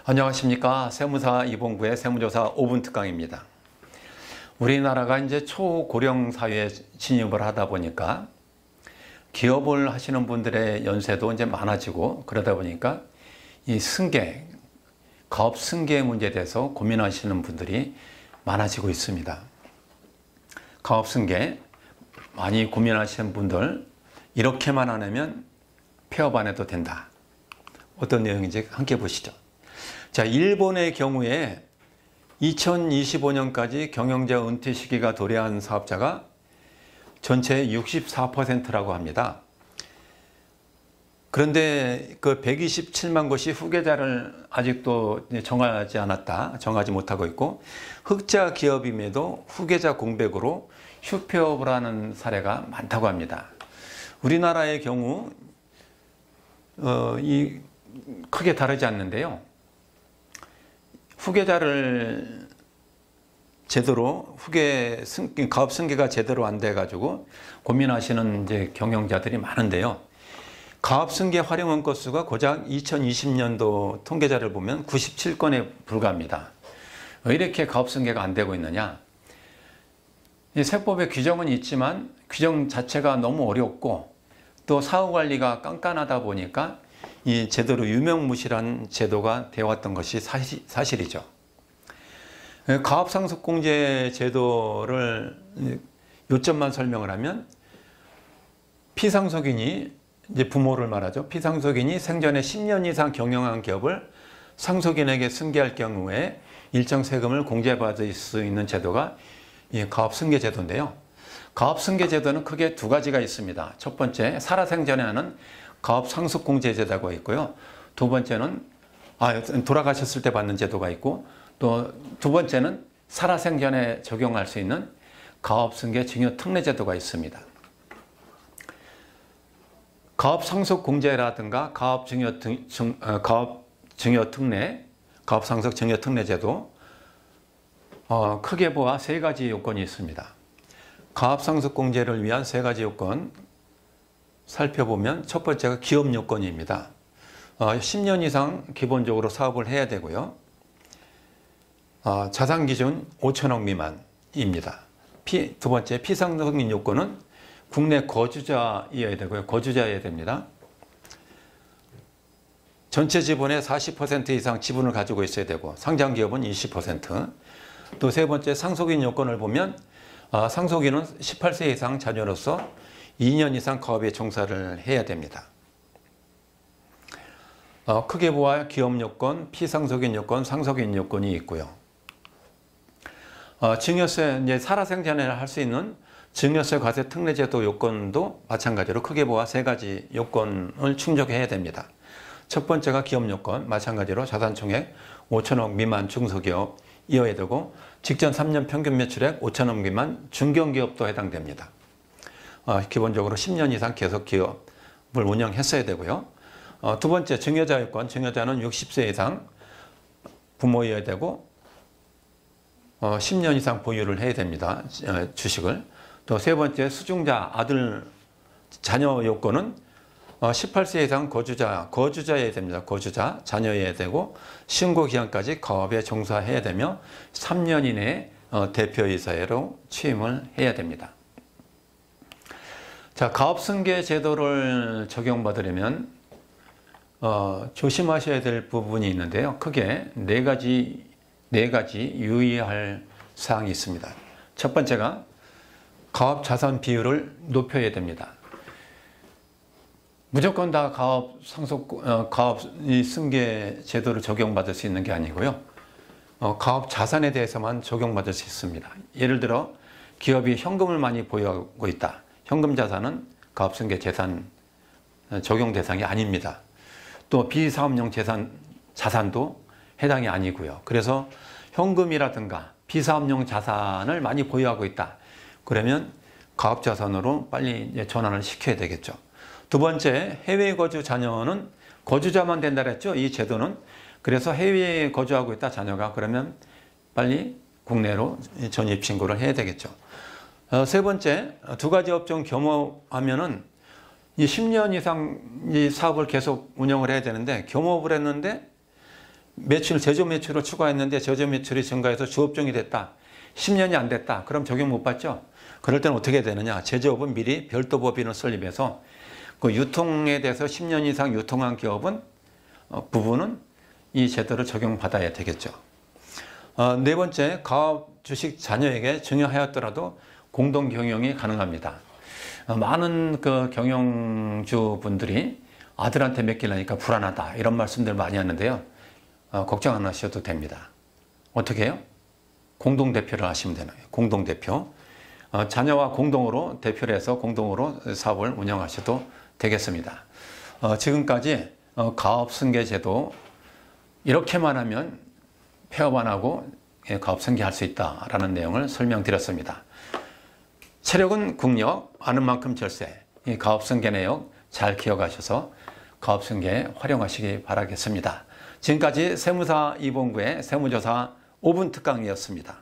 안녕하십니까. 세무사 이봉구의 세무조사 5분 특강입니다. 우리나라가 이제 초고령 사회에 진입을 하다 보니까 기업을 하시는 분들의 연세도 이제 많아지고 그러다 보니까 이 승계, 가업 승계 문제에 대해서 고민하시는 분들이 많아지고 있습니다. 가업 승계 많이 고민하시는 분들 이렇게만 안 하면 폐업 안 해도 된다. 어떤 내용인지 함께 보시죠. 자, 일본의 경우에 2025년까지 경영자 은퇴 시기가 도래한 사업자가 전체의 64%라고 합니다. 그런데 그 127만 곳이 후계자를 아직도 정하지 못하고 있고, 흑자 기업임에도 후계자 공백으로 휴폐업을 하는 사례가 많다고 합니다. 우리나라의 경우 크게 다르지 않는데요. 후계자를 제대로 가업 승계가 제대로 안 돼 가지고 고민하시는 이제 경영자들이 많은데요. 가업 승계 활용원 건수가 고작 2020년도 통계자를 보면 97건에 불과합니다. 왜 이렇게 가업 승계가 안 되고 있느냐? 이 세법의 규정은 있지만 규정 자체가 너무 어렵고 또 사후 관리가 깐깐하다 보니까 이 제도로 유명무실한 제도가 되어왔던 것이 사실이죠. 가업상속공제 제도를 요점만 설명을 하면 피상속인이 이제 부모를 말하죠. 피상속인이 생전에 10년 이상 경영한 기업을 상속인에게 승계할 경우에 일정 세금을 공제받을 수 있는 제도가 이 가업승계 제도인데요. 가업승계 제도는 크게 두 가지가 있습니다. 첫 번째, 살아생전에 하는 가업상속공제 제도가 있고요. 두 번째는 돌아가셨을 때 받는 제도가 있고, 또 두 번째는 살아생전에 적용할 수 있는 가업승계 증여특례 제도가 있습니다. 가업상속공제라든가 가업상속증여특례 제도, 크게 보아 세 가지 요건이 있습니다. 가업상속공제를 위한 세 가지 요건 살펴보면 첫 번째가 기업 요건입니다. 10년 이상 기본적으로 사업을 해야 되고요. 자산 기준 5천억 미만입니다. 두 번째 피상속인 요건은 국내 거주자여야 되고요. 거주자여야 됩니다. 전체 지분의 40% 이상 지분을 가지고 있어야 되고 상장 기업은 20%. 또 세 번째 상속인 요건을 보면 상속인은 18세 이상 자녀로서 2년 이상 가업에 종사를 해야 됩니다. 크게 보아 기업 요건, 피상속인 요건, 상속인 요건이 있고요. 증여세, 이제 살아생전에 할 수 있는 증여세 과세 특례제도 요건도 마찬가지로 크게 보아 세 가지 요건을 충족해야 됩니다. 첫 번째가 기업 요건, 마찬가지로 자산총액 5천억 미만 중소기업이어야 되고 직전 3년 평균 매출액 5천억 미만 중견기업도 해당됩니다. 기본적으로 10년 이상 계속 기업을 운영했어야 되고요. 두 번째 증여자 요건, 증여자는 60세 이상 부모여야 되고 10년 이상 보유를 해야 됩니다. 주식을. 또 세 번째 수중자 자녀 요건은 18세 이상 거주자여야 됩니다. 거주자, 자녀여야 되고 신고 기한까지 가업에 종사해야 되며 3년 이내에 대표이사로 취임을 해야 됩니다. 자, 가업승계 제도를 적용받으려면 조심하셔야 될 부분이 있는데요. 크게 네 가지 유의할 사항이 있습니다. 첫 번째가 가업 자산 비율을 높여야 됩니다. 무조건 다 가업 승계 제도를 적용받을 수 있는 게 아니고요. 가업 자산에 대해서만 적용받을 수 있습니다. 예를 들어 기업이 현금을 많이 보유하고 있다. 현금 자산은 가업 승계 재산 적용 대상이 아닙니다. 또 비사업용 자산도 해당이 아니고요. 그래서 현금이라든가 비사업용 자산을 많이 보유하고 있다. 그러면 가업 자산으로 빨리 전환을 시켜야 되겠죠. 두 번째, 해외 거주 자녀는 거주자만 된다 그랬죠. 이 제도는. 그래서 해외에 거주하고 있다 자녀가. 그러면 빨리 국내로 전입 신고를 해야 되겠죠. 세 번째, 두 가지 업종 겸업하면은 이 10년 이상 이 사업을 계속 운영을 해야 되는데 겸업을 했는데 제조 매출을 추가했는데 제조 매출이 증가해서 주업종이 됐다. 10년이 안 됐다. 그럼 적용 못 받죠? 그럴 때는 어떻게 되느냐? 제조업은 미리 별도 법인을 설립해서 그 유통에 대해서 10년 이상 유통한 기업은 부분은 이 제도를 적용받아야 되겠죠. 네 번째, 가업 주식 자녀에게 증여하였더라도 공동 경영이 가능합니다. 많은 그 경영주분들이 아들한테 맡기려니까 불안하다 이런 말씀들 많이 하는데요. 걱정 안 하셔도 됩니다. 어떻게 해요? 공동대표를 하시면 되나요? 공동대표. 자녀와 공동으로 대표를 해서 공동으로 사업을 운영하셔도 되겠습니다. 지금까지 가업승계제도 이렇게만 하면 폐업 안 하고 가업 승계할 수 있다라는 내용을 설명드렸습니다. 체력은 국력, 아는 만큼 절세. 이 가업 승계 내용 잘 기억하셔서 가업 승계에 활용하시기 바라겠습니다. 지금까지 세무사 이봉구의 세무조사 5분 특강이었습니다.